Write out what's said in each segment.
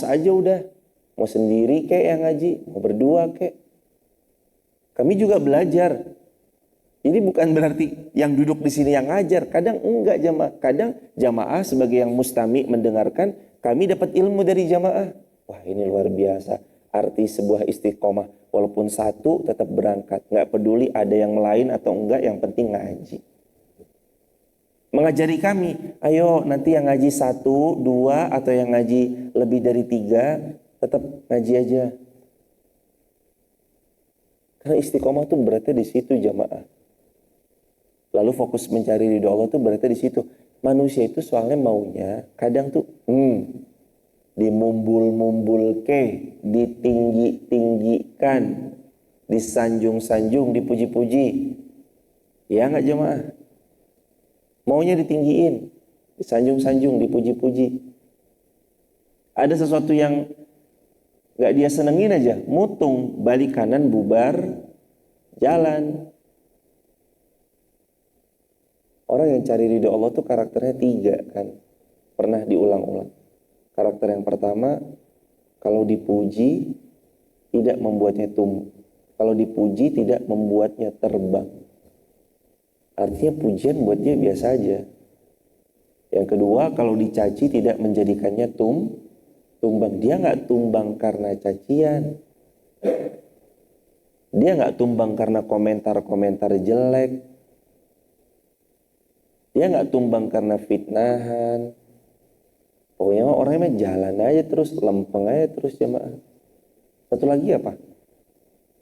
aja udah, mau sendiri kek yang ngaji, mau berdua kek. Kami juga belajar. Ini bukan berarti yang duduk di sini yang ngajar. Kadang enggak jamaah. Kadang jamaah sebagai yang mustami mendengarkan, kami dapat ilmu dari jamaah. Wah, ini luar biasa. Arti sebuah istiqomah. Walaupun satu tetap berangkat. Enggak peduli ada yang lain atau enggak, yang penting ngaji. Mengajari kami, ayo nanti yang ngaji 1, 2 atau yang ngaji lebih dari 3, tetap ngaji aja. Karena istiqomah tuh berarti di situ jamaah. Lalu fokus mencari ridho Allah tuh berarti di situ. Manusia itu soalnya maunya kadang tuh dimumbul-mumbul ke, ditinggi-tinggikan, disanjung-sanjung, dipuji-puji. Ya enggak jamaah? Maunya ditinggiin, disanjung-sanjung, dipuji-puji. Ada sesuatu yang gak dia senengin aja, mutung, balik kanan, bubar, jalan. Orang yang cari ridho Allah tuh karakternya 3 kan. Pernah diulang-ulang. Karakter yang pertama, kalau dipuji tidak membuatnya tumbuh. Kalau dipuji tidak membuatnya terbang. Artinya pujian buat dia biasa aja. Yang kedua, kalau dicaci tidak menjadikannya tumbang. Dia nggak tumbang karena cacian. Dia nggak tumbang karena komentar-komentar jelek. Dia nggak tumbang karena fitnahan. Pokoknya orangnya jalan aja terus, lempeng aja terus jamaah. Satu lagi apa?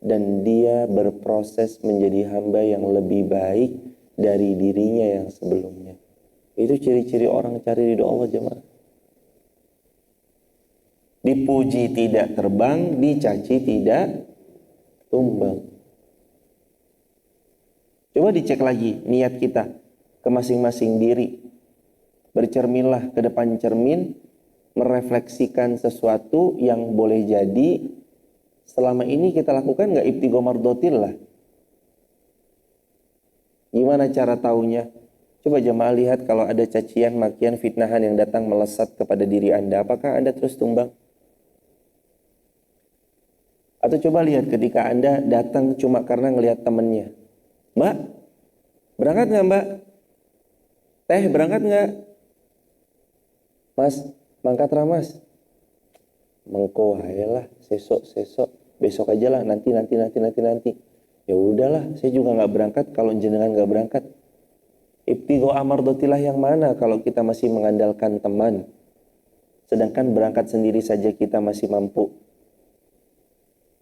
Dan dia berproses menjadi hamba yang lebih baik dari dirinya yang sebelumnya. Itu ciri-ciri orang cari ridho Allah jemaah. Dipuji tidak terbang, dicaci tidak tumbang. Coba dicek lagi niat kita ke masing-masing diri. Bercerminlah ke depan cermin, merefleksikan sesuatu yang boleh jadi selama ini kita lakukan nggak ibtigho mardotillah. Gimana cara taunya? Coba jemaah lihat kalau ada cacian, makian, fitnahan yang datang melesat kepada diri Anda. Apakah Anda terus tumbang? Atau coba lihat ketika Anda datang cuma karena ngelihat temannya. Mbak, berangkat nggak mbak? Teh, berangkat nggak? Mas, mangkat ramas. Mengko lah, sesok. Besok aja lah, nanti. Ya udahlah, saya juga nggak berangkat kalau jenengan nggak berangkat. Ibtigho amardotillah yang mana kalau kita masih mengandalkan teman, sedangkan berangkat sendiri saja kita masih mampu.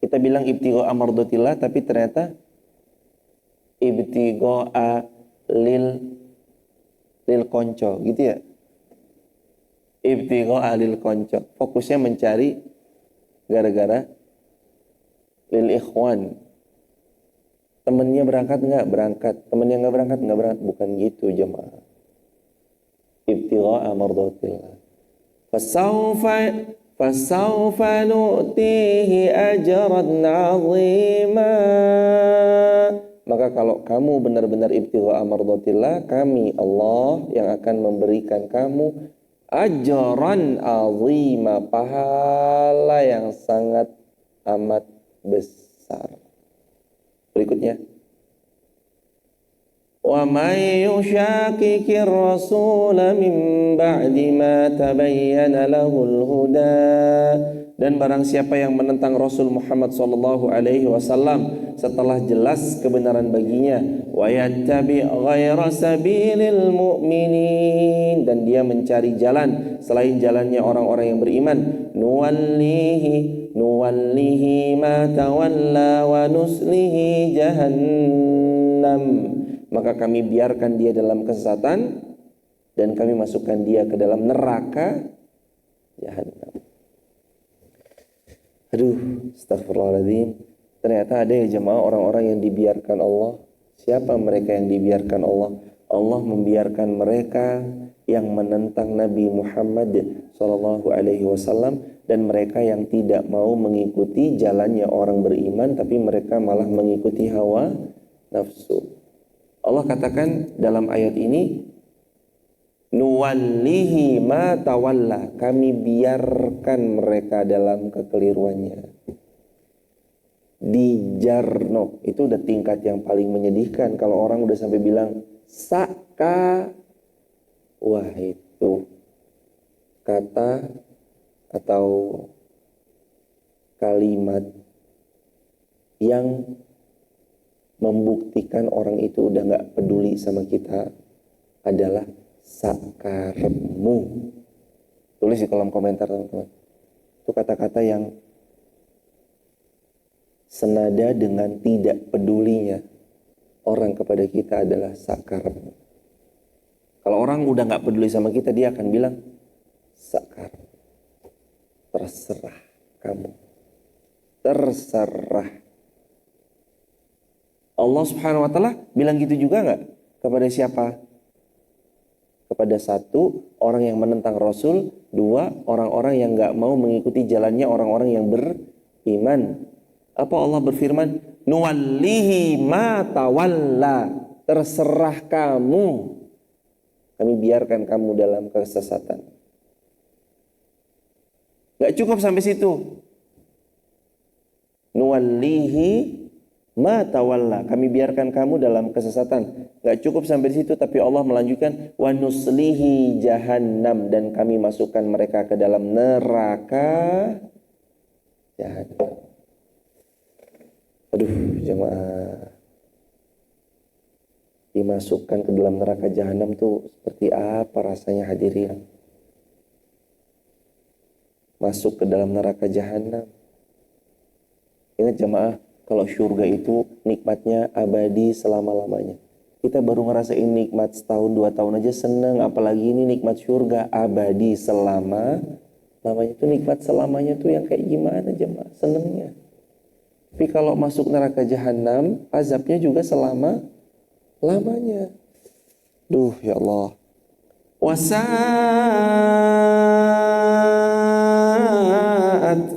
Kita bilang ibtigho amardotillah, tapi ternyata ibtigho lil konco, gitu ya. Ibtigho lil konco, fokusnya mencari gara-gara lil ikhwan. Temennya berangkat nggak? Berangkat. Temennya nggak berangkat? Nggak berangkat. Bukan gitu jemaah. Ibtigha'a mardatillah. Fasawfa nu'tihi ajran 'azima. Maka kalau kamu benar-benar ibtigha'a mardatillah, kami Allah yang akan memberikan kamu ajran 'azima, pahala yang sangat amat besar. Berikutnya, wa may yushaqiqir rasul min ba'di ma tabayyana lahul huda, dan barang siapa yang menentang Rasul Muhammad sallallahu alaihi wasallam setelah jelas kebenaran baginya, wa yattabi ghaira sabilil mu'minin, dan dia mencari jalan selain jalannya orang-orang yang beriman, nuwallihi ma tawalla wa nuslihi jahannam, maka kami biarkan dia dalam kesesatan dan kami masukkan dia ke dalam neraka jahannam. Aduh, astagfirullahaladzim. Ternyata ada ya jemaah orang-orang yang dibiarkan Allah. Siapa mereka yang dibiarkan Allah? Allah membiarkan mereka yang menentang Nabi Muhammad sallallahu alaihi wasallam, dan mereka yang tidak mau mengikuti jalannya orang beriman, tapi mereka malah mengikuti hawa nafsu. Allah katakan dalam ayat ini, Nuwallihi ma tawalla, kami biarkan mereka dalam kekeliruannya. Dijarno, itu udah tingkat yang paling menyedihkan. Kalau orang udah sampai bilang saka, wah itu kata atau kalimat yang membuktikan orang itu udah gak peduli sama kita adalah sakaremu. Tulis di kolom komentar teman-teman. Itu kata-kata yang senada dengan tidak pedulinya orang kepada kita adalah sakaremu. Kalau orang udah gak peduli sama kita, dia akan bilang sakar, terserah kamu, terserah. Allah Subhanahu wa Ta'ala bilang gitu juga gak? Kepada siapa? Kepada satu, orang yang menentang Rasul. Dua, orang-orang yang gak mau mengikuti jalannya orang-orang yang beriman. Apa Allah berfirman? Nuwallihi ma tawalla, terserah kamu, kami biarkan kamu dalam kesesatan. Gak cukup sampai situ. Nuwallihi ma tawalla, kami biarkan kamu dalam kesesatan. Gak cukup sampai situ, tapi Allah melanjutkan wa nuslihi jahannam, dan kami masukkan mereka ke dalam neraka jahannam. Aduh jemaah, dimasukkan ke dalam neraka jahanam tuh seperti apa rasanya hadirin? Masuk ke dalam neraka jahanam. Ingat jemaah, kalau surga itu nikmatnya abadi selama-lamanya. Kita baru ngerasain nikmat setahun 2 tahun aja seneng, apalagi ini nikmat surga abadi selama-lamanya. Itu nikmat selamanya tuh yang kayak gimana jemaah senengnya. Tapi kalau masuk neraka jahanam, azabnya juga selama-lamanya. Duh ya Allah. Wasa'at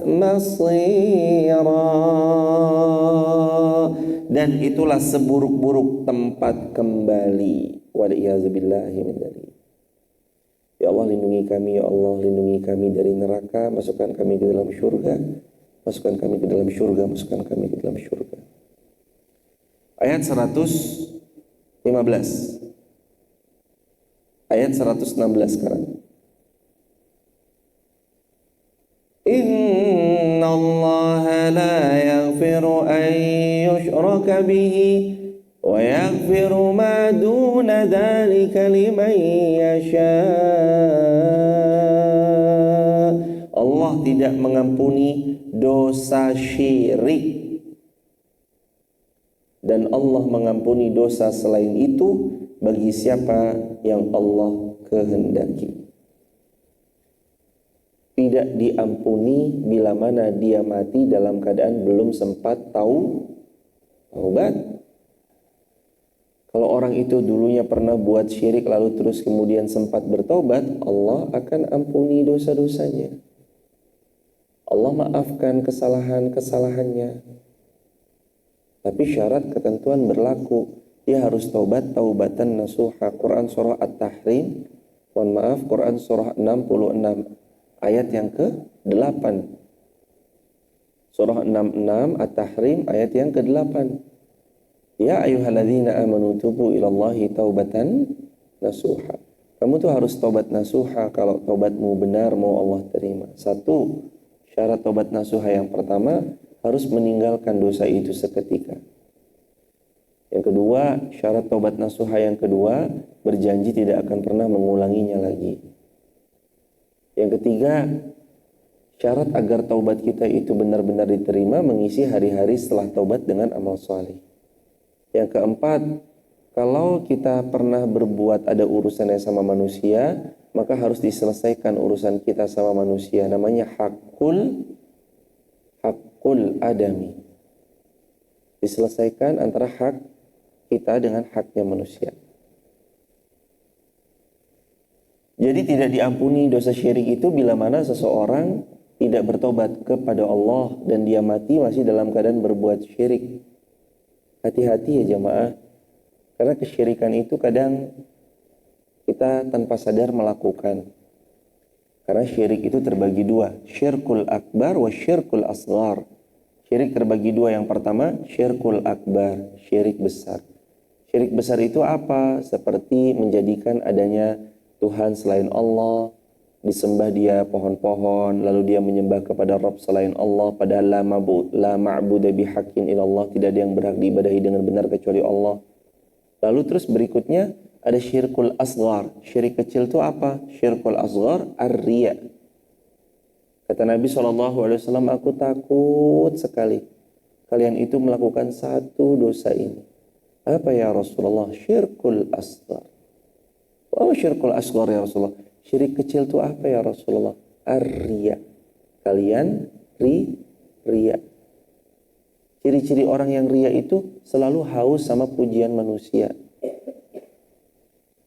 masira, dan itulah seburuk-buruk tempat kembali. Waliyahzubillahi min dzalik. Ya Allah lindungi kami, ya Allah lindungi kami dari neraka, masukkan kami ke dalam surga. Masukkan kami ke dalam syurga, masukkan kami ke dalam syurga. Ayat 115. Ayat 116 sekarang. Inna Allah la yaghfiru an yushraka bihi wa yaghfiru ma duna dhalika liman yasha. Allah tidak mengampuni dosa syirik, dan Allah mengampuni dosa selain itu bagi siapa yang Allah kehendaki. Tidak diampuni bila mana dia mati dalam keadaan belum sempat taubat. Kalau orang itu dulunya pernah buat syirik lalu terus kemudian sempat bertobat, Allah akan ampuni dosa-dosanya. Allah maafkan kesalahan-kesalahannya. Tapi syarat ketentuan berlaku. Dia harus taubat taubatan nasuha. Quran surah At-Tahrim. Mohon maaf, Quran surah 66 ayat yang ke-8. Surah 66 At-Tahrim ayat yang ke-8. Ya ayyuhalladzina amanu tubu ilallahi taubatan nasuha. Kamu tuh harus taubat nasuha. Kalau taubatmu benar mau Allah terima. Satu, syarat taubat nasuha yang pertama, harus meninggalkan dosa itu seketika. Yang kedua, syarat taubat nasuha yang kedua, berjanji tidak akan pernah mengulanginya lagi. Yang ketiga, syarat agar taubat kita itu benar-benar diterima, mengisi hari-hari setelah taubat dengan amal saleh. Yang keempat, kalau kita pernah berbuat ada urusannya sama manusia, maka harus diselesaikan urusan kita sama manusia. Namanya hakul adami. Diselesaikan antara hak kita dengan haknya manusia. Jadi tidak diampuni dosa syirik itu bila mana seseorang tidak bertobat kepada Allah dan dia mati masih dalam keadaan berbuat syirik. Hati-hati ya jamaah. Karena kesyirikan itu kadang kita tanpa sadar melakukan. Karena syirik itu terbagi dua, syirkul akbar wa syirkul asghar. Syirik terbagi dua, yang pertama syirkul akbar, syirik besar. Syirik besar itu apa? Seperti menjadikan adanya Tuhan selain Allah, disembah dia pohon-pohon, lalu dia menyembah kepada Rabb selain Allah, padahal la ma'budu bihaqqin illallah, tidak ada yang berhak diibadahi dengan benar kecuali Allah. Lalu terus berikutnya ada syirkul asghar. Syirik kecil itu apa? Syirkul asghar ar-riya. Kata Nabi SAW, aku takut sekali kalian itu melakukan satu dosa ini. Apa ya Rasulullah? Syirkul asghar. Oh, syirkul asghar ya Rasulullah. Syirik kecil itu apa ya Rasulullah? Ar-riya. Kalian riya. Ciri-ciri orang yang riya itu selalu haus sama pujian manusia.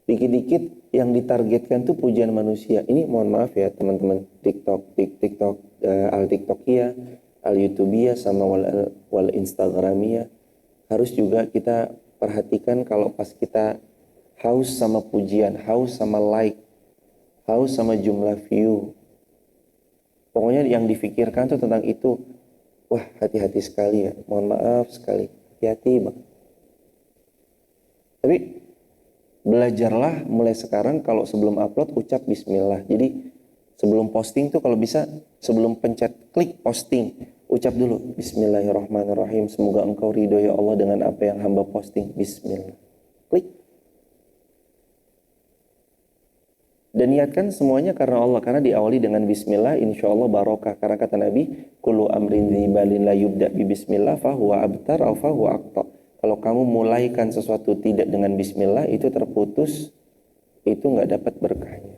Dikit-dikit yang ditargetkan tuh pujian manusia. Ini mohon maaf ya teman-teman, TikTok, al TikTokia, al YouTubia sama wal Instagramia. Harus juga kita perhatikan kalau pas kita haus sama pujian, haus sama like, haus sama jumlah view. Pokoknya yang difikirkan tuh tentang itu. Wah, hati-hati sekali ya. Mohon maaf sekali. Hati-hati bang. Tapi belajarlah mulai sekarang kalau sebelum upload ucap bismillah. Jadi sebelum posting tuh kalau bisa sebelum pencet klik posting ucap dulu bismillahirrahmanirrahim. Semoga engkau ridho ya Allah dengan apa yang hamba posting. Bismillah. Klik. Dan niatkan semuanya karena Allah. Karena diawali dengan bismillah insya Allah barokah. Karena kata Nabi kullu amrin dzibalin la yubda bi bismillah fahuwa abtar au fahuwa aqta. Kalau kamu mulaikan sesuatu tidak dengan bismillah, itu terputus, itu nggak dapat berkahnya.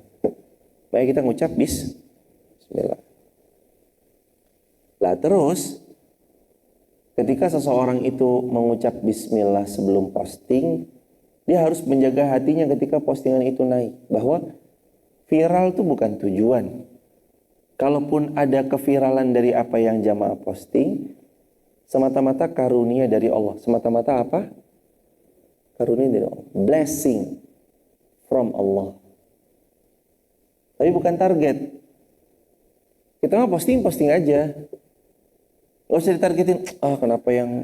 Baik, kita ngucap bismillah. Lah terus, ketika seseorang itu mengucap bismillah sebelum posting, dia harus menjaga hatinya ketika postingan itu naik. Bahwa viral itu bukan tujuan. Kalaupun ada keviralan dari apa yang jamaah posting, semata-mata karunia dari Allah. Semata-mata apa? Karunia dari Allah. Blessing from Allah. Tapi bukan target. Kita mah posting aja. Gak usah ditargetin. Kenapa yang...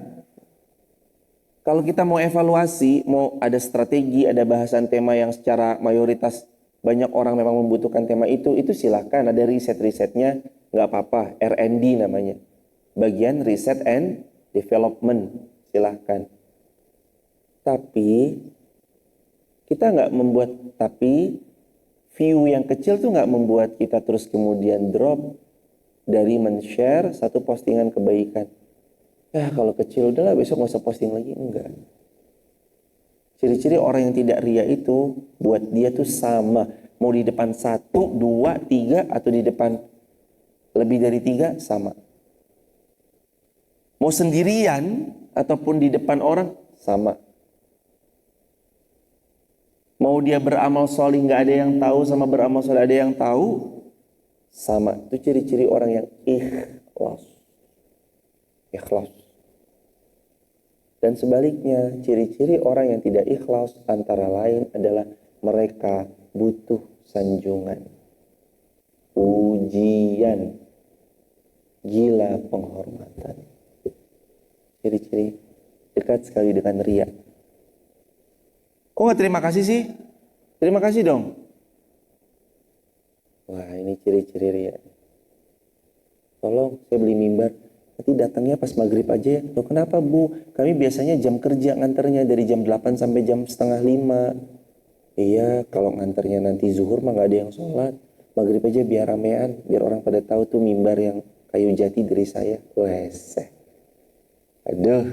Kalau kita mau evaluasi, mau ada strategi, ada bahasan tema yang secara mayoritas banyak orang memang membutuhkan tema itu silahkan. Ada riset-risetnya, nggak apa-apa. R&D namanya. Bagian riset and development, silahkan. Tapi kita nggak membuat, view yang kecil tuh nggak membuat kita terus kemudian drop dari men-share satu postingan kebaikan. Kalau kecil udahlah besok nggak usah posting lagi. Enggak. Ciri-ciri orang yang tidak ria itu buat dia tuh sama. Mau di depan 1, 2, 3 atau di depan lebih dari 3 sama. Mau sendirian ataupun di depan orang sama. Mau dia beramal solih nggak ada yang tahu sama beramal solih ada yang tahu sama. Itu ciri-ciri orang yang ikhlas. Dan sebaliknya ciri-ciri orang yang tidak ikhlas antara lain adalah mereka butuh sanjungan, pujian, gila penghormatan. Ciri-ciri dekat sekali dengan ria. Kok gak terima kasih sih? Terima kasih dong. Wah, ini ciri-ciri ria. Tolong saya beli mimbar, nanti datangnya pas maghrib aja ya. Loh kenapa bu? Kami biasanya jam kerja nganternya dari jam 8 sampai jam setengah 5. Iya, kalau nganternya nanti zuhur mah gak ada yang sholat. Maghrib aja biar ramean, biar orang pada tahu tuh mimbar yang kayu jati dari saya. Weseh. Aduh.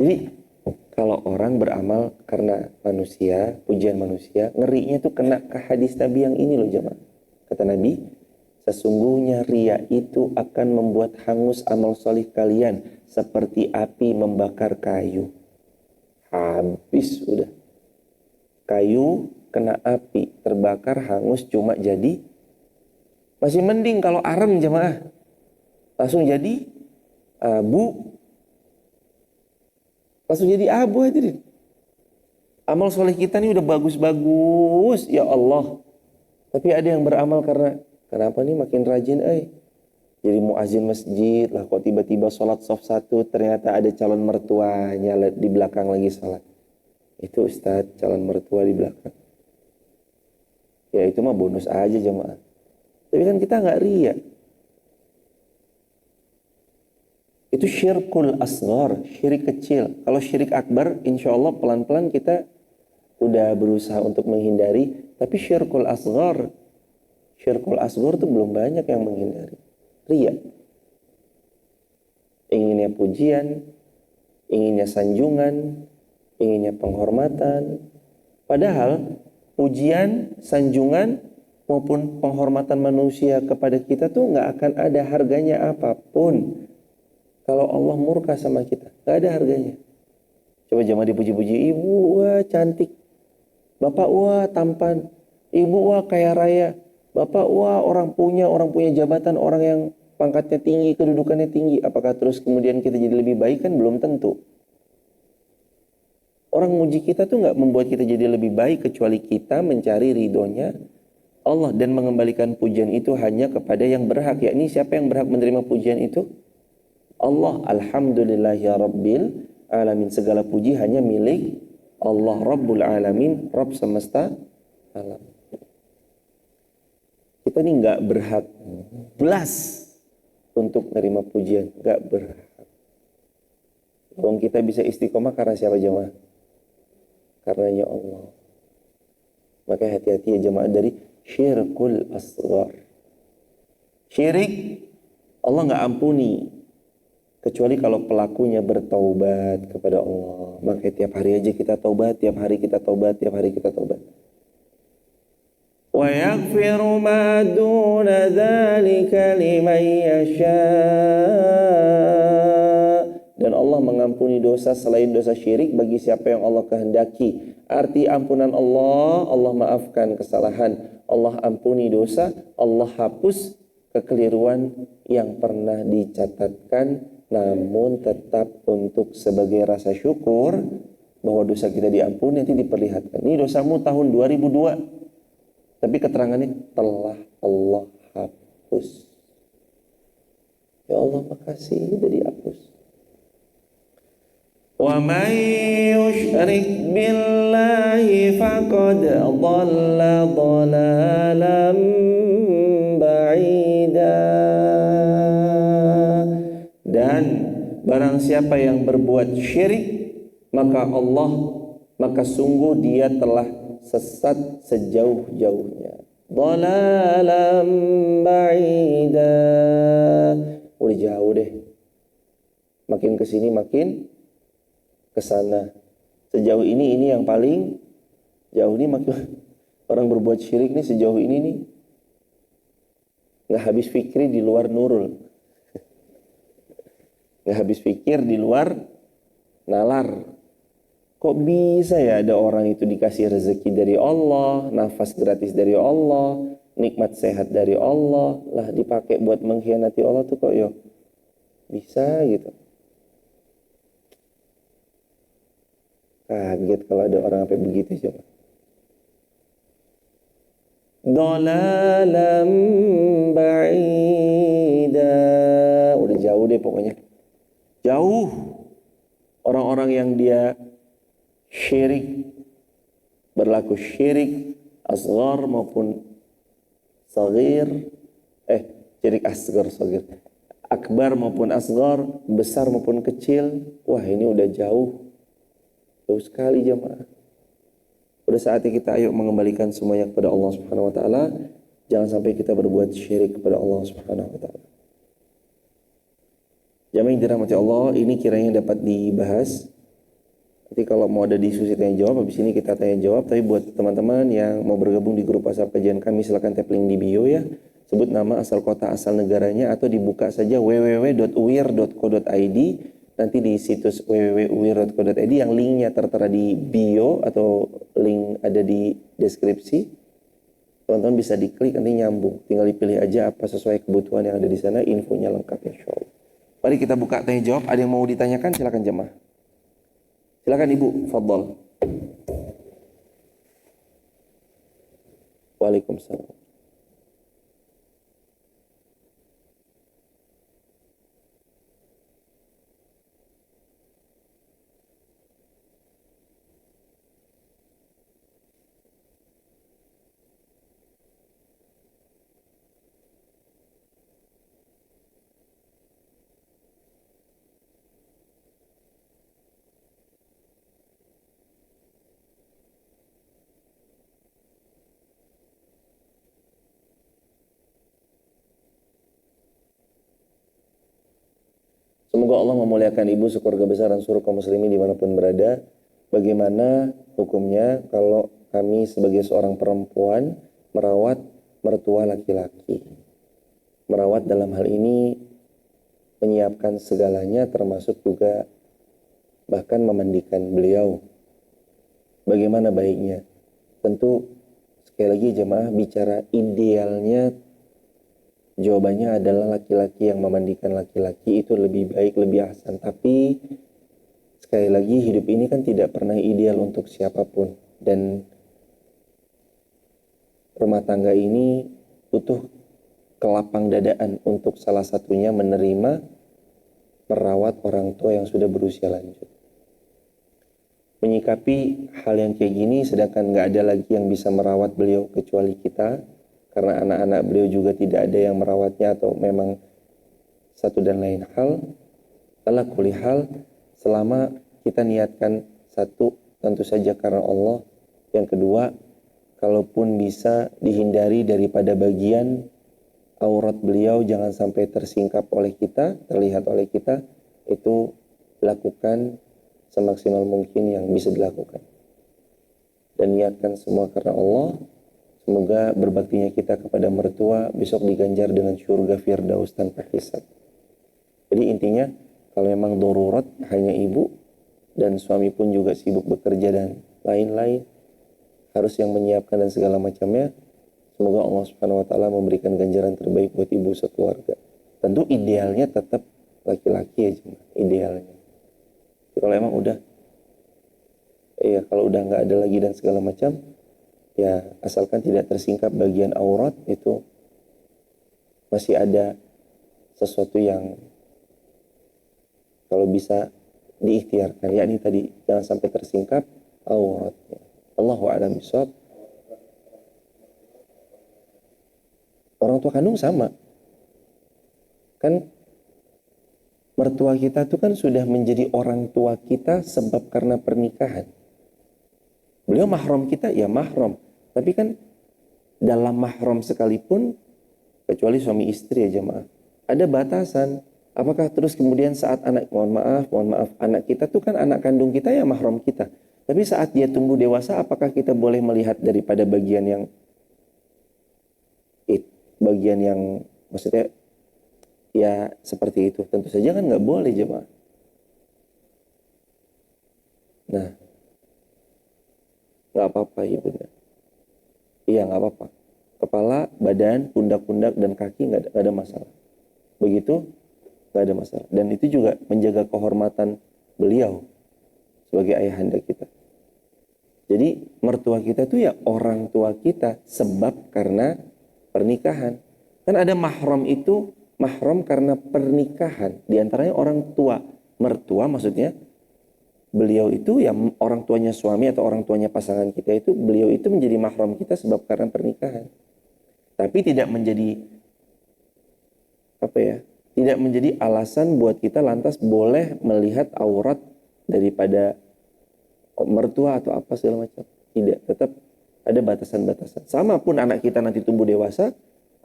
Jadi kalau orang beramal karena manusia, pujian manusia, ngerinya tuh kena ke hadis Nabi yang ini loh jemaah. Kata Nabi, sesungguhnya ria itu akan membuat hangus amal solih kalian seperti api membakar kayu. Habis udah. Kayu kena api, terbakar hangus cuma jadi. Masih mending kalau arem jemaah. Langsung jadi abu. Langsung jadi abu hadirin. Amal soleh kita nih udah bagus-bagus, ya Allah. Tapi ada yang beramal karena, kenapa nih makin rajin, jadi muazin masjid lah, kok tiba-tiba sholat saf 1, ternyata ada calon mertuanya di belakang lagi sholat. Itu Ustadz, calon mertua di belakang. Ya itu mah bonus aja jemaah. Tapi kan kita nggak riya. Itu syirkul asghar, syirik kecil. Kalau syirik akbar, insya Allah pelan-pelan kita udah berusaha untuk menghindari. Tapi syirkul asghar itu belum banyak yang menghindari. Riya. Inginnya pujian, inginnya sanjungan, inginnya penghormatan. Padahal pujian, sanjungan maupun penghormatan manusia kepada kita tuh nggak akan ada harganya apapun kalau Allah murka sama kita. Nggak ada harganya. Coba jamaah dipuji-puji, ibu wah cantik, bapak wah tampan, ibu wah kaya raya, bapak wah orang punya jabatan, orang yang pangkatnya tinggi, kedudukannya tinggi. Apakah terus kemudian kita jadi lebih baik? Kan belum tentu. Orang muji kita tuh nggak membuat kita jadi lebih baik kecuali kita mencari ridhonya Allah dan mengembalikan pujian itu hanya kepada yang berhak. Yakni siapa yang berhak menerima pujian itu? Allah. Alhamdulillahi rabbil alamin. Segala puji hanya milik Allah Rabbul Alamin, Rabb semesta alam. Kita ini nggak berhak belas untuk menerima pujian, nggak berhak. Wong kita bisa istiqomah karena siapa jemaah? Karenanya Allah. Maka hati-hati ya jemaah dari syirkul asghar. Syirik Allah nggak ampuni kecuali kalau pelakunya bertaubat kepada Allah. Maka tiap hari aja kita taubat, tiap hari kita taubat, tiap hari kita taubat. Wa yaghfiru ma duna dzalika liman yasha. Dan Allah mengampuni dosa selain dosa syirik bagi siapa yang Allah kehendaki. Arti ampunan Allah, Allah maafkan kesalahan, Allah ampuni dosa, Allah hapus kekeliruan yang pernah dicatatkan, namun tetap untuk sebagai rasa syukur bahwa dosa kita diampuni nanti diperlihatkan. Ini dosamu tahun 2002, tapi keterangannya telah Allah hapus. Ya Allah makasih udah dihapus. Wa may yushrik billahi faqad dhalla dhalalan ba'ida. Dan barang siapa yang berbuat syirik maka sungguh dia telah sesat sejauh-jauhnya. Dhalalan ba'ida. Udah jauh deh. Makin kesini makin kesana. Sejauh ini yang paling jauh nih, makin orang berbuat syirik nih sejauh ini nih nggak habis fikri di luar nurul, nggak habis pikir di luar nalar. Kok bisa ya ada orang itu dikasih rezeki dari Allah, nafas gratis dari Allah, nikmat sehat dari Allah, lah dipakai buat mengkhianati Allah tuh kok yo bisa gitu. Kaget kalau ada orang sampai begitu coba. Dhalalam ba'ida. Udah jauh deh pokoknya. Jauh. Orang-orang yang dia syirik, berlaku syirik asghar maupun saghir, syirik asghar, saghir, akbar maupun asghar, besar maupun kecil. Wah ini udah jauh sekali jemaah. Udah saatnya kita ayo mengembalikan semuanya kepada Allah Subhanahu wa taala. Jangan sampai kita berbuat syirik kepada Allah Subhanahu wa taala. Jamaah yang dirahmati Allah, ini kiranya dapat dibahas. Nanti kalau mau ada diskusi tanya jawab, habis ini kita tanya jawab. Tapi buat teman-teman yang mau bergabung di grup WhatsApp kajian kami, silakan tap link di bio ya. Sebut nama, asal kota, asal negaranya, atau dibuka saja www.uir.co.id. Nanti di situs www.uir.co.id yang linknya tertera di bio atau link ada di deskripsi. Teman-teman bisa diklik, nanti nyambung. Tinggal dipilih aja apa sesuai kebutuhan yang ada di sana, infonya lengkap insya Allah. Mari kita buka tanya jawab. Ada yang mau ditanyakan? Silakan jemaah. Silakan Ibu, fadhal. Waalaikumsalam. Semoga Allah memuliakan ibu sekeluarga besar dan seluruh kaum muslimin dimanapun berada. Bagaimana hukumnya kalau kami sebagai seorang perempuan merawat mertua laki-laki? Merawat dalam hal ini menyiapkan segalanya termasuk juga bahkan memandikan beliau. Bagaimana baiknya? Tentu sekali lagi jemaah bicara idealnya, jawabannya adalah laki-laki yang memandikan laki-laki itu lebih baik, lebih ahsan. Tapi sekali lagi hidup ini kan tidak pernah ideal untuk siapapun. Dan rumah tangga ini butuh kelapang dadaan untuk salah satunya menerima merawat orang tua yang sudah berusia lanjut. Menyikapi hal yang kayak gini sedangkan gak ada lagi yang bisa merawat beliau kecuali kita. Karena anak-anak beliau juga tidak ada yang merawatnya atau memang satu dan lain hal. Ala kulli hal, selama kita niatkan satu, tentu saja karena Allah. Yang kedua, kalaupun bisa dihindari daripada bagian aurat beliau jangan sampai tersingkap oleh kita, terlihat oleh kita, itu lakukan semaksimal mungkin yang bisa dilakukan. Dan niatkan semua karena Allah. Semoga berbaktinya kita kepada mertua besok diganjar dengan surga Firdaus tanpa hisab. Jadi intinya kalau memang darurat hanya ibu dan suami pun juga sibuk bekerja dan lain-lain harus yang menyiapkan dan segala macamnya. Semoga Allah Subhanahu wa taala memberikan ganjaran terbaik buat ibu sekeluarga. Tentu idealnya tetap laki-laki aja, idealnya. Kalau emang udah kalau udah nggak ada lagi dan segala macam, ya asalkan tidak tersingkap bagian aurat itu masih ada sesuatu yang kalau bisa diikhtiarkan, yakni tadi jangan sampai tersingkap auratnya. Allahu a'lam bishawab. Orang tua kandung sama kan, mertua kita itu kan sudah menjadi orang tua kita sebab karena pernikahan. Beliau mahram kita, ya mahram. Tapi kan dalam mahram sekalipun, kecuali suami istri ya jemaah, ada batasan. Apakah terus kemudian saat anak, mohon maaf, anak kita tuh kan anak kandung kita ya mahram kita. Tapi saat dia tumbuh dewasa, apakah kita boleh melihat daripada bagian yang maksudnya ya seperti itu? Tentu saja kan nggak boleh jemaah. Nah, nggak apa-apa ibunda. Iya nggak apa-apa. Kepala, badan, pundak-pundak dan kaki nggak ada masalah. Begitu nggak ada masalah. Dan itu juga menjaga kehormatan beliau sebagai ayahanda kita. Jadi mertua kita tuh ya orang tua kita sebab karena pernikahan. Kan ada mahram itu mahram karena pernikahan. Di antaranya orang tua. Mertua maksudnya beliau itu ya orang tuanya suami atau orang tuanya pasangan kita itu, beliau itu menjadi mahram kita sebab karena pernikahan. Tapi tidak menjadi tidak menjadi alasan buat kita lantas boleh melihat aurat daripada mertua atau apa segala macam. Tidak, tetap ada batasan-batasan. Sama pun anak kita nanti tumbuh dewasa,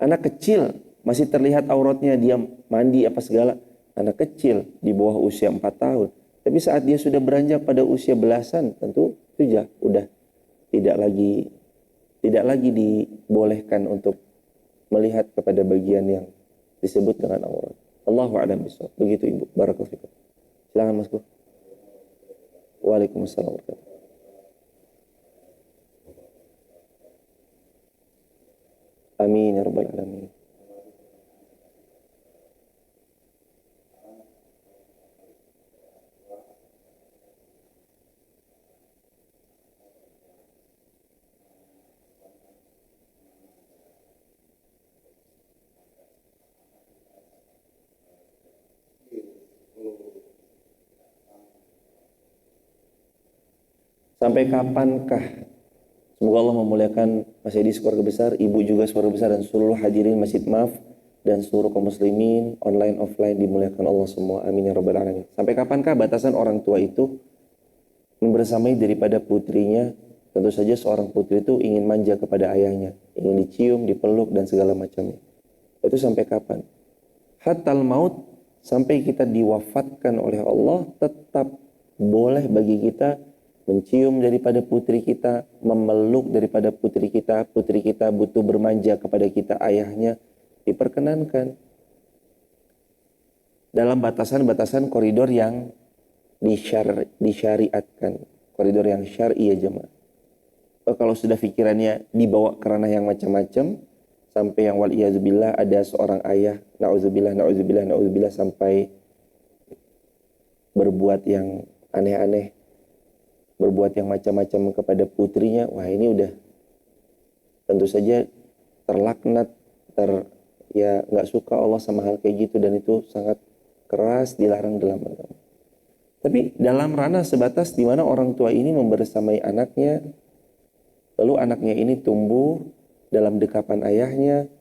anak kecil masih terlihat auratnya, dia mandi apa segala. Anak kecil di bawah usia 4 tahun. Tapi saat dia sudah beranjak pada usia belasan, tentu itu udah tidak lagi dibolehkan untuk melihat kepada bagian yang disebut dengan aurat. Allahu a'lam bishawab. Begitu Ibu. Barakallahu fikum. Silakan Mas. Waalaikumsalam warahmatullahi wabarakatuh. Amin ya rabbal alamin. Sampai kapankah? Semoga Allah memuliakan Mas Edi sekeluarga besar, Ibu juga sekeluarga besar, dan seluruh hadirin Masjid Maaf dan seluruh kaum muslimin online offline dimuliakan Allah semua. Amin ya rabbal alamin. Sampai kapankah batasan orang tua itu membersamai daripada putrinya? Tentu saja seorang putri itu ingin manja kepada ayahnya, ingin dicium, dipeluk dan segala macamnya. Itu sampai kapan? Hatal maut, sampai kita diwafatkan oleh Allah, tetap boleh bagi kita mencium daripada putri kita, memeluk daripada putri kita butuh bermanja kepada kita ayahnya, diperkenankan. Dalam batasan-batasan koridor yang disyariatkan. Koridor yang syar'i ya jemaah. Kalau sudah pikirannya dibawa ke ranah yang macam-macam, sampai yang wal'iyazubillah ada seorang ayah, na'udzubillah, sampai berbuat yang aneh-aneh, berbuat yang macam-macam kepada putrinya, wah ini udah tentu saja terlaknat, ya nggak suka Allah sama hal kayak gitu, dan itu sangat keras dilarang dalam agama. Tapi dalam ranah sebatas di mana orang tua ini membersamai anaknya, lalu anaknya ini tumbuh dalam dekapan ayahnya,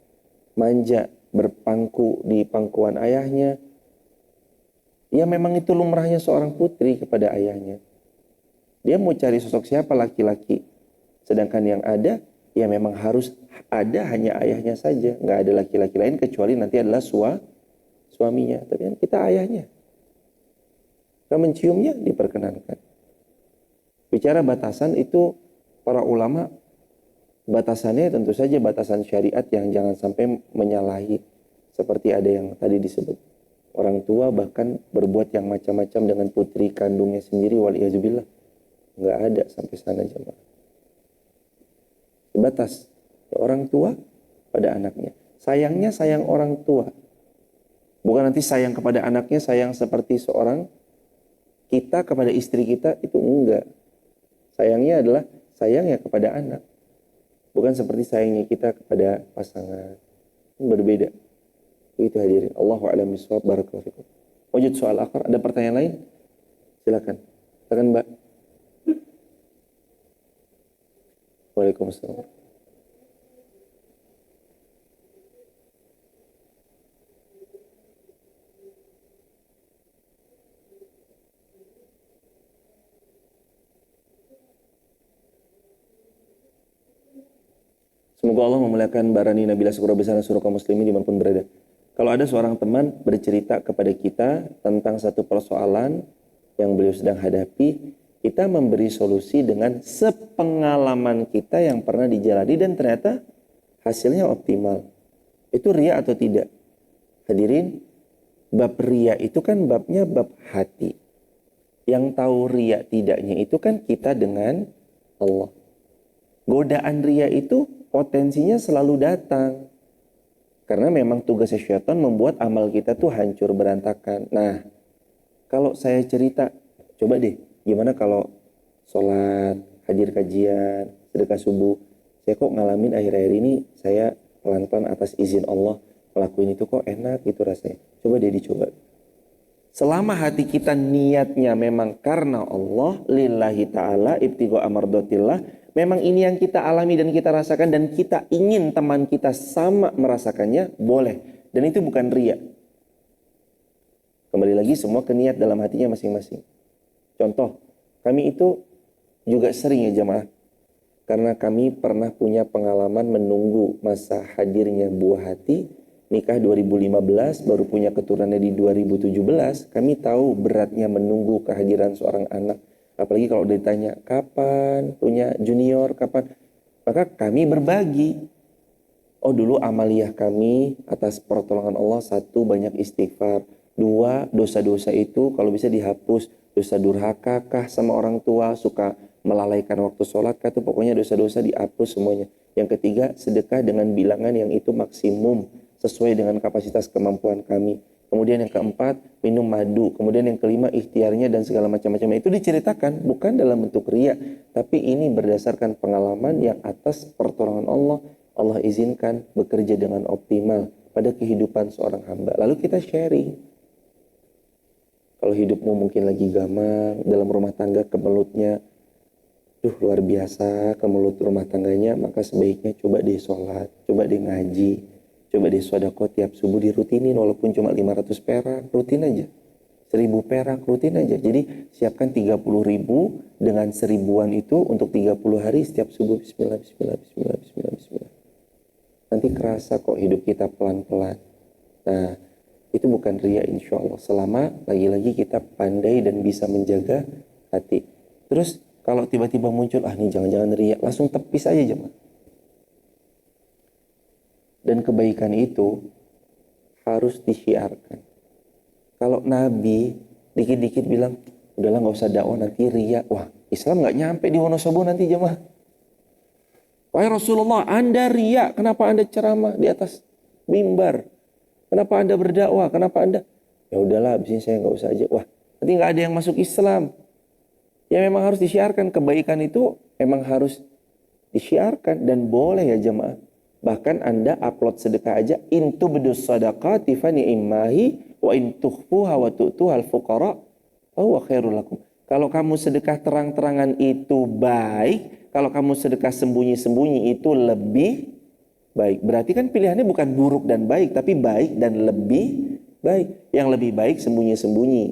manja berpangku di pangkuan ayahnya, ya memang itu lumrahnya seorang putri kepada ayahnya. Dia mau cari sosok siapa? Laki-laki. Sedangkan yang ada, ya memang harus ada hanya ayahnya saja. Nggak ada laki-laki lain kecuali nanti adalah suaminya. Tapi kan kita ayahnya. Kita menciumnya diperkenankan. Bicara batasan itu, para ulama, batasannya tentu saja batasan syariat yang jangan sampai menyalahi. Seperti ada yang tadi disebut. Orang tua bahkan berbuat yang macam-macam dengan putri kandungnya sendiri, wal'iyazubillah. Nggak ada sampai sana jemaah. Sebatas orang tua pada anaknya. Sayangnya sayang orang tua. Bukan nanti sayang kepada anaknya, sayang seperti seorang kita kepada istri kita, itu enggak. Sayangnya adalah sayangnya kepada anak. Bukan seperti sayangnya kita kepada pasangan. Berbeda. Itu hadirin. Allahu a'lam bishawab. Barakallahu fikum. Wujud soal akhir. Ada pertanyaan lain? Silakan. Silakan Mbak. Waalaikumsalam. Semoga Allah memuliakan Barani Nabila Syukur besar dan seluruh kaum muslimin dimanapun berada. Kalau ada seorang teman bercerita kepada kita tentang satu persoalan yang beliau sedang hadapi, kita memberi solusi dengan sepengalaman kita yang pernah dijalani dan ternyata hasilnya optimal. Itu ria atau tidak? Hadirin, bab ria itu kan babnya bab hati. Yang tahu ria tidaknya itu kan kita dengan Allah. Godaan ria itu potensinya selalu datang. Karena memang tugasnya syaitan membuat amal kita tuh hancur berantakan. Nah, kalau saya cerita, coba deh, gimana kalau sholat, hadir kajian, sedekah subuh, saya kok ngalamin akhir-akhir ini, saya pelan-pelan atas izin Allah, ngelakuin itu kok enak gitu rasanya. Coba deh dicoba. Selama hati kita niatnya memang karena Allah, lillahi ta'ala, ibtigha amardotillah, memang ini yang kita alami dan kita rasakan dan kita ingin teman kita sama merasakannya, boleh. Dan itu bukan ria. Kembali lagi semua ke niat dalam hatinya masing-masing. Contoh, kami itu juga sering ya jemaah. Karena kami pernah punya pengalaman menunggu masa hadirnya buah hati. Nikah 2015, baru punya keturunannya di 2017. Kami tahu beratnya menunggu kehadiran seorang anak. Apalagi kalau ditanya, kapan punya junior, kapan? Maka kami berbagi. Oh dulu amaliyah kami atas pertolongan Allah, 1, banyak istighfar. 2, dosa-dosa itu kalau bisa dihapus. Dosa durhaka kah sama orang tua, suka melalaikan waktu sholat kah, itu pokoknya dosa-dosa dihapus semuanya. Yang 3, sedekah dengan bilangan yang itu maksimum sesuai dengan kapasitas kemampuan kami. Kemudian yang 4, minum madu. Kemudian yang 5, ikhtiarnya dan segala macam-macam. Itu diceritakan bukan dalam bentuk riya, tapi ini berdasarkan pengalaman yang atas pertolongan Allah. Allah izinkan bekerja dengan optimal pada kehidupan seorang hamba. Lalu kita sharing. Kalau hidupmu mungkin lagi gamang, dalam rumah tangga kemelutnya, luar biasa kemelut rumah tangganya, maka sebaiknya coba deh sholat, coba deh ngaji, coba deh sedekah tiap subuh dirutinin, walaupun cuma 500 perak, rutin aja. 1000 perak, rutin aja. Jadi siapkan 30.000 dengan 1000-an itu untuk 30 hari setiap subuh. Bismillah, bismillah, bismillah, bismillah, bismillah. Nanti kerasa kok hidup kita pelan-pelan. Nah, itu bukan ria insya Allah. Selama lagi-lagi kita pandai dan bisa menjaga hati. Terus kalau tiba-tiba muncul, nih jangan-jangan ria, langsung tepis aja jemaah. Dan kebaikan itu harus disiarkan. Kalau Nabi dikit-dikit bilang, udahlah nggak usah dakwah nanti ria. Wah, Islam nggak nyampe di Wonosobo nanti jemaah. Wahai Rasulullah, Anda ria, kenapa Anda ceramah di atas mimbar? Kenapa Anda berdakwah? Kenapa Anda? Ya udahlah, abis ini saya nggak usah aja. Wah, nanti nggak ada yang masuk Islam. Ya memang harus disiarkan. Kebaikan itu memang harus disiarkan dan boleh ya jemaah. Bahkan Anda upload sedekah aja, in tubdus sadaqati fa ni'mahi wa in tukhfuha wa tu'tuhal fuqara fa huwa khairul lakum. Kalau kamu sedekah terang-terangan itu baik, kalau kamu sedekah sembunyi-sembunyi itu lebih baik. Berarti kan pilihannya bukan buruk dan baik, tapi baik dan lebih baik. Yang lebih baik sembunyi-sembunyi,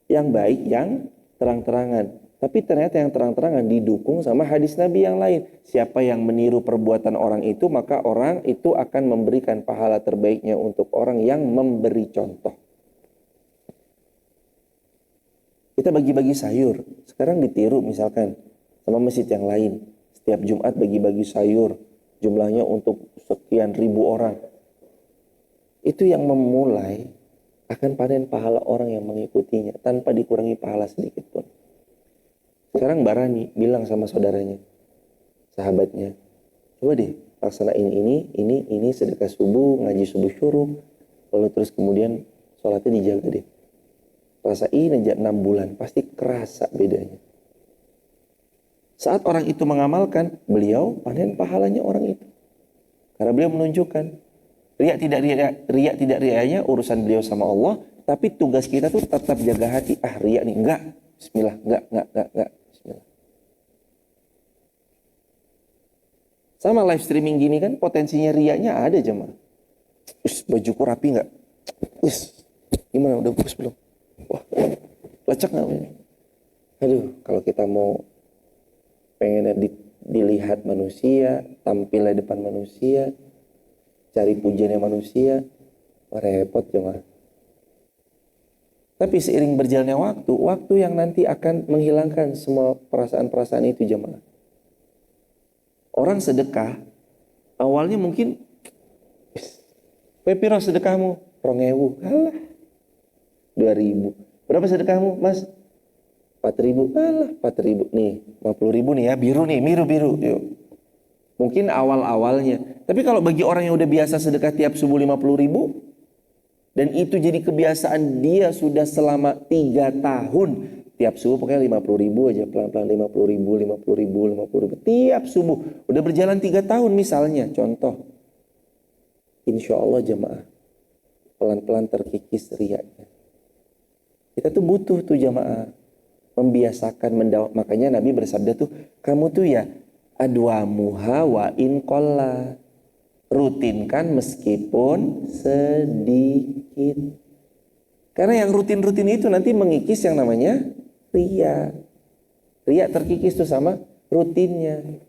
yang baik yang terang-terangan. Tapi ternyata yang terang-terangan didukung sama hadis Nabi yang lain. Siapa yang meniru perbuatan orang itu, maka orang itu akan memberikan pahala terbaiknya untuk orang yang memberi contoh. Kita bagi-bagi sayur. Sekarang ditiru misalkan sama masjid yang lain. Setiap Jumat bagi-bagi sayur. Jumlahnya untuk sekian ribu orang. Itu yang memulai akan panen pahala orang yang mengikutinya tanpa dikurangi pahala sedikit pun. Sekarang Mbak Rani bilang sama saudaranya, sahabatnya, coba deh laksanain ini sedekah subuh, ngaji subuh syuruk, lalu terus kemudian sholatnya dijaga deh. Rasain aja 6 bulan, pasti kerasa bedanya. Saat orang itu mengamalkan, beliau panen pahalanya orang itu. Karena beliau menunjukkan, riya tidak riaknya urusan beliau sama Allah, tapi tugas kita tuh tetap jaga hati. Riya nih, enggak. Bismillah, enggak. Bismillah. Sama live streaming gini kan potensinya riaknya ada jemaah. Bajuku rapi enggak? Gimana udah bagus belum? Wah, lecek enggak? Aduh, kalau kita mau pengen dilihat manusia, tampilnya depan manusia, cari pujiannya manusia, repot jemaah. Tapi seiring berjalannya waktu yang nanti akan menghilangkan semua perasaan-perasaan itu jemaah. Orang sedekah, awalnya mungkin, piro sedekahmu? 2.000, alah, 2.000. Berapa sedekahmu, Mas? 4.000, alah, 4.000. Nih, 50.000 nih ya, biru. Yuk. Mungkin awal-awalnya. Tapi kalau bagi orang yang udah biasa sedekah tiap subuh 50.000, dan itu jadi kebiasaan dia sudah selama 3 tahun. Tiap subuh pokoknya 50.000 aja, pelan-pelan 50.000. Tiap subuh. Udah berjalan 3 tahun misalnya, contoh. Insya Allah jemaah, pelan-pelan terkikis riaknya. Kita tuh butuh tuh jemaah, membiasakan makanya Nabi bersabda tuh, kamu tuh ya, adwamuha wa in qalla. Rutinkan meskipun sedikit. Karena yang rutin-rutin itu nanti mengikis yang namanya riya. Riya terkikis tuh sama rutinnya.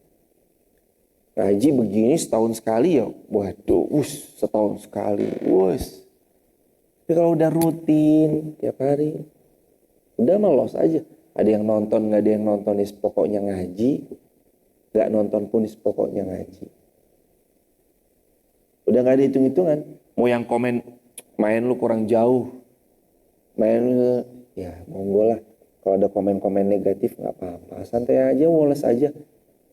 Ngaji begini setahun sekali ya. Waduh, setahun sekali. Tapi kalau udah rutin tiap hari, udah melos aja. Ada yang nonton, gak ada yang nonton, pokoknya ngaji. Gak nonton pun pokoknya ngaji. Udah gak ada hitung-hitungan. Mau yang komen, main lu kurang jauh. Main lu, ya monggo lah. Kalau ada komen-komen negatif gak apa-apa. Santai aja, woles aja.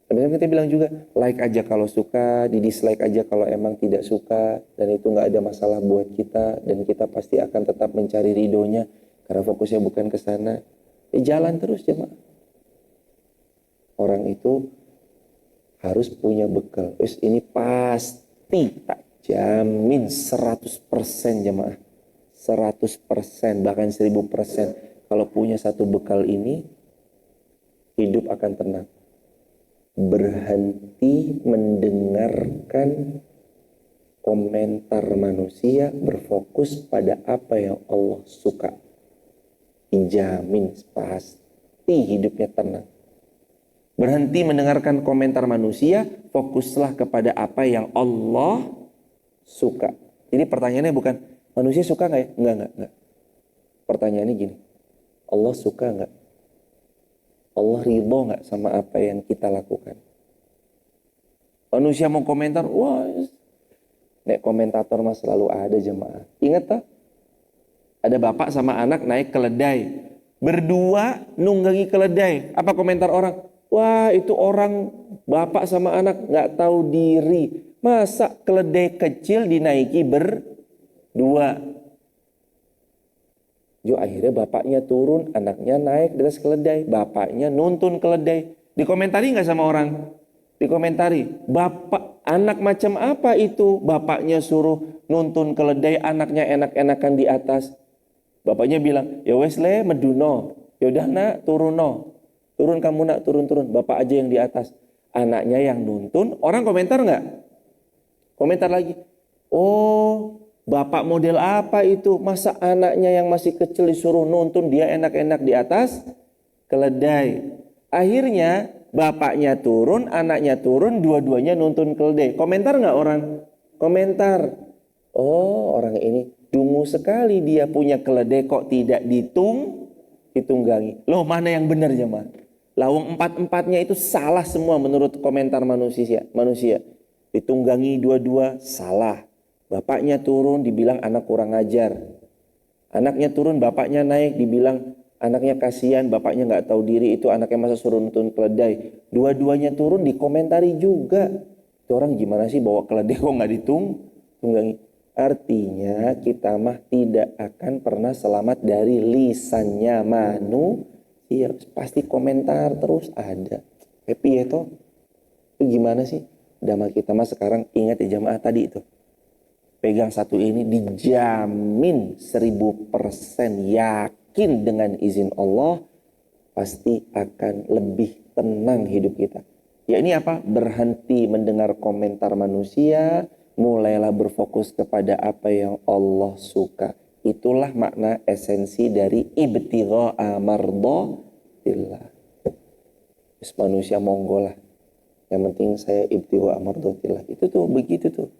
Sebenarnya kita bilang juga, like aja kalau suka, di-dislike aja kalau emang tidak suka. Dan itu gak ada masalah buat kita. Dan kita pasti akan tetap mencari ridhonya. Karena fokusnya bukan ke sana. Jalan terus jemaah. Orang itu harus punya bekal. Ini pasti tak jamin 100% jemaah. 100% bahkan 1000%. Kalau punya satu bekal ini, hidup akan tenang. berhenti mendengarkan komentar manusia, berfokus pada apa yang Allah suka. Dijamin pasti hidupnya tenang. Berhenti mendengarkan komentar manusia, fokuslah kepada apa yang Allah suka. Jadi pertanyaannya bukan, manusia suka nggak ya? Enggak. Pertanyaannya gini, Allah suka nggak? Allah ridho nggak sama apa yang kita lakukan? Manusia mau komentar, wah, nek komentator mah selalu ada jemaah. Ingat tak? Ada bapak sama anak naik keledai. Berdua nunggangi keledai. Apa komentar orang? Wah, itu orang bapak sama anak nggak tahu diri. Masa keledai kecil dinaiki berdua? Akhirnya bapaknya turun, anaknya naik di atas keledai. Bapaknya nuntun keledai. Dikomentari nggak sama orang? Dikomentari. Bapak, anak macam apa itu? Bapaknya suruh nuntun keledai, anaknya enak-enakan di atas. Bapaknya bilang, ya wes le meduno. Yaudah nak turun no. Turun kamu nak, turun. Bapak aja yang di atas. Anaknya yang nuntun. Orang komentar nggak? Komentar lagi. Oh, bapak model apa itu? Masa anaknya yang masih kecil disuruh nuntun, dia enak-enak di atas keledai. Akhirnya bapaknya turun, anaknya turun, dua-duanya nuntun keledai. Komentar nggak orang? Komentar. Oh, orang ini dungu sekali, dia punya keledai kok tidak ditunggangi. Loh, mana yang benar jemaah? Lawang empat-empatnya itu salah semua menurut komentar manusia. Ditunggangi dua-dua salah. Bapaknya turun dibilang anak kurang ajar. Anaknya turun, bapaknya naik dibilang anaknya kasihan, bapaknya nggak tahu diri, itu anaknya masa suruh nuntun keledai. Dua-duanya turun dikomentari juga. Itu orang gimana sih bawa keledai kok nggak ditunggangi? Artinya kita mah tidak akan pernah selamat dari lisannya manusia. Pasti komentar terus ada. Happy ya toh? Itu gimana sih? Dhamma kita mah sekarang ingat ya jamaah tadi itu. Pegang satu ini dijamin 1000% yakin dengan izin Allah pasti akan lebih tenang hidup kita. Ya ini apa? Berhenti mendengar komentar manusia, mulailah berfokus kepada apa yang Allah suka. Itulah makna esensi dari ibtigha'a mardatillah. Manusia monggo lah. Yang penting saya ibtigha'a mardatillah. Itu tuh begitu tuh.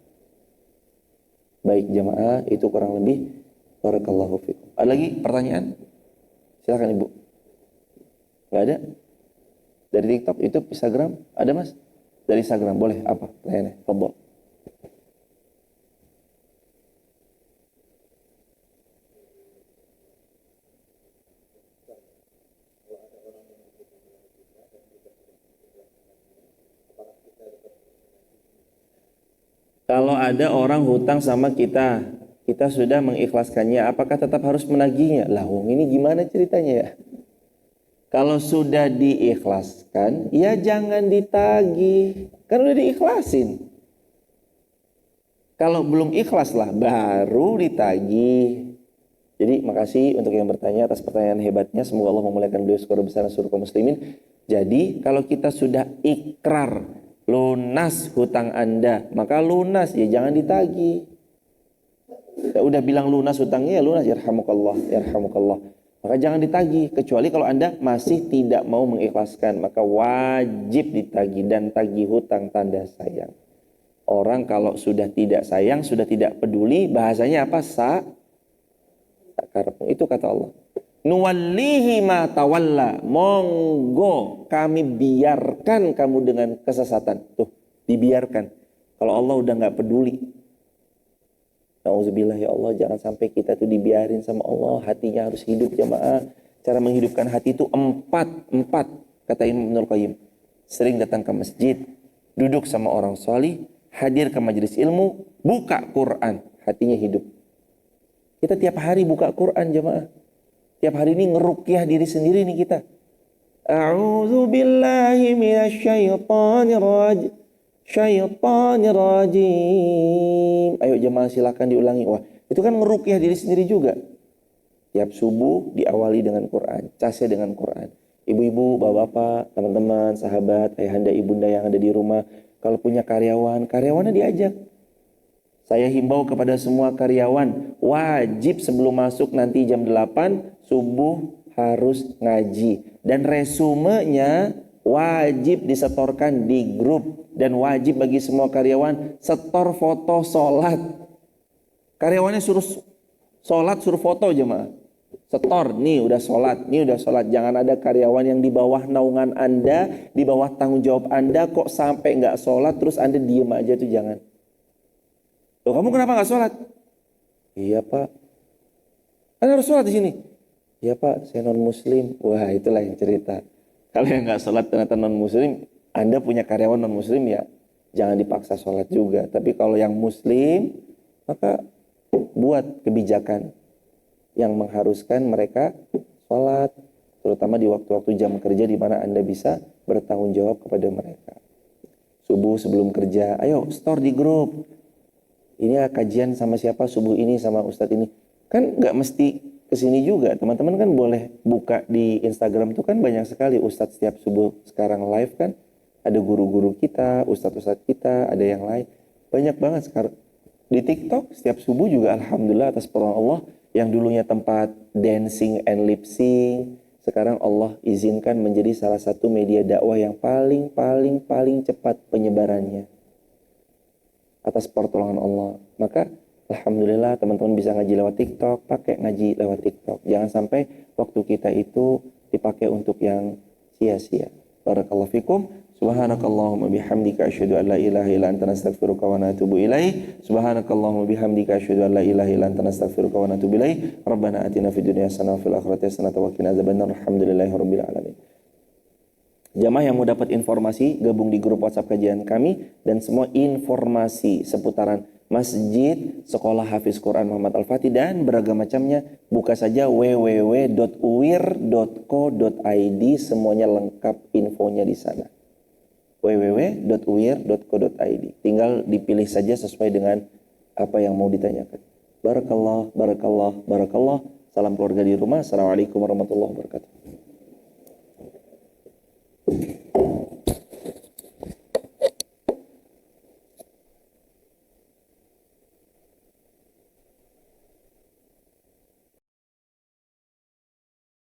Baik jamaah, itu kurang lebih. Barakallahu fikum. Ada lagi pertanyaan? Silakan Ibu. Nggak ada? Dari TikTok, YouTube, Instagram, ada Mas? Dari Instagram, boleh apa? Pertanyaannya, fadhol. Kalau ada orang hutang sama kita, kita sudah mengikhlaskannya, apakah tetap harus menagihnya? Lah, wong ini gimana ceritanya ya? Kalau sudah diikhlaskan, ya jangan ditagih. Kan udah diikhlasin. Kalau belum ikhlas lah, baru ditagih. Jadi makasih untuk yang bertanya atas pertanyaan hebatnya. Semoga Allah memuliakan beliau sekolah besar seluruh kaum muslimin. Jadi kalau kita sudah ikrar, lunas hutang Anda, maka lunas, ya jangan ditagih. Ya udah bilang lunas hutangnya, ya lunas, yarhamukallah. Maka jangan ditagih, kecuali kalau Anda masih tidak mau mengikhlaskan, maka wajib ditagih, dan tagih hutang tanda sayang. Orang kalau sudah tidak sayang, sudah tidak peduli, bahasanya apa? Sakarepmu. Itu kata Allah. Nuwallihi ma tawalla, monggo kami biarkan kamu dengan kesesatan. Tuh, dibiarkan. Kalau Allah udah nggak peduli. Nauzubillah ya Allah, jangan sampai kita tuh dibiarin sama Allah. Hatinya harus hidup jamaah. Cara menghidupkan hati itu empat, kata Imam Ibnul Qayyim. Sering datang ke masjid, duduk sama orang salih, hadir ke majelis ilmu, buka Quran, hatinya hidup. Kita tiap hari buka Quran jamaah. Tiap hari ini ngeruqyah diri sendiri nih kita. A'udzu billahi minasyaitonir rajim. Ayo jemaah silakan diulangi. Wah, itu kan ngeruqyah diri sendiri juga. Tiap subuh diawali dengan Quran, casnya dengan Quran. Ibu-ibu, bapak-bapak, teman-teman, sahabat, ayahanda, ibunda yang ada di rumah, kalau punya karyawan, karyawannya diajak. Saya himbau kepada semua karyawan, wajib sebelum masuk nanti jam 8 subuh harus ngaji. Dan resumenya wajib disetorkan di grup. Dan wajib bagi semua karyawan setor foto sholat. Karyawannya suruh sholat, suruh foto jemaah. Setor, nih udah sholat, nih udah sholat. Jangan ada karyawan yang di bawah naungan Anda, di bawah tanggung jawab Anda kok sampai nggak sholat terus Anda diem aja, tuh jangan. Loh, kamu kenapa nggak sholat? Iya pak, Anda harus sholat di sini. Iya pak, saya non muslim. Wah, itulah yang cerita. Kalau yang nggak sholat ternyata non muslim, Anda punya karyawan non muslim, ya jangan dipaksa sholat juga. Tapi kalau yang muslim, maka buat kebijakan yang mengharuskan mereka sholat, terutama di waktu-waktu jam kerja di mana Anda bisa bertanggung jawab kepada mereka. Subuh sebelum kerja, ayo store di grup. Ini kajian sama siapa subuh ini sama ustadz ini. Kan nggak mesti kesini juga. Teman-teman kan boleh buka di Instagram tuh kan banyak sekali ustadz setiap subuh sekarang live kan. Ada guru-guru kita, ustadz-ustadz kita, ada yang lain. Banyak banget sekarang. Di TikTok setiap subuh juga alhamdulillah atas pertolongan Allah, yang dulunya tempat dancing and lip sync, sekarang Allah izinkan menjadi salah satu media dakwah yang paling cepat penyebarannya atas pertolongan Allah. Maka alhamdulillah teman-teman bisa ngaji lewat TikTok, pakai ngaji lewat TikTok. Jangan sampai waktu kita itu dipakai untuk yang sia-sia. Barakallahu fikum. Subhanakallahumma bihamdika asyhadu an la ilaha illa anta nastaghfiruka wa natubu ilaik. Subhanakallahumma bihamdika asyhadu an la ilaha illa anta nastaghfiruka wa natubu ilaik. Rabbana atina fid dunya hasanah wa fil akhirati hasanah wa qina adzabannar. Alhamdulillahirabbil alamin. Jamaah yang mau dapat informasi, gabung di grup WhatsApp kajian kami, dan semua informasi seputaran masjid, sekolah Hafiz Quran Muhammad Al-Fatih dan beragam macamnya, buka saja www.uwir.co.id, semuanya lengkap infonya di sana. www.uwir.co.id. Tinggal dipilih saja sesuai dengan apa yang mau ditanyakan. Barakallah, barakallah, barakallah. Salam keluarga di rumah. Assalamualaikum warahmatullahi wabarakatuh.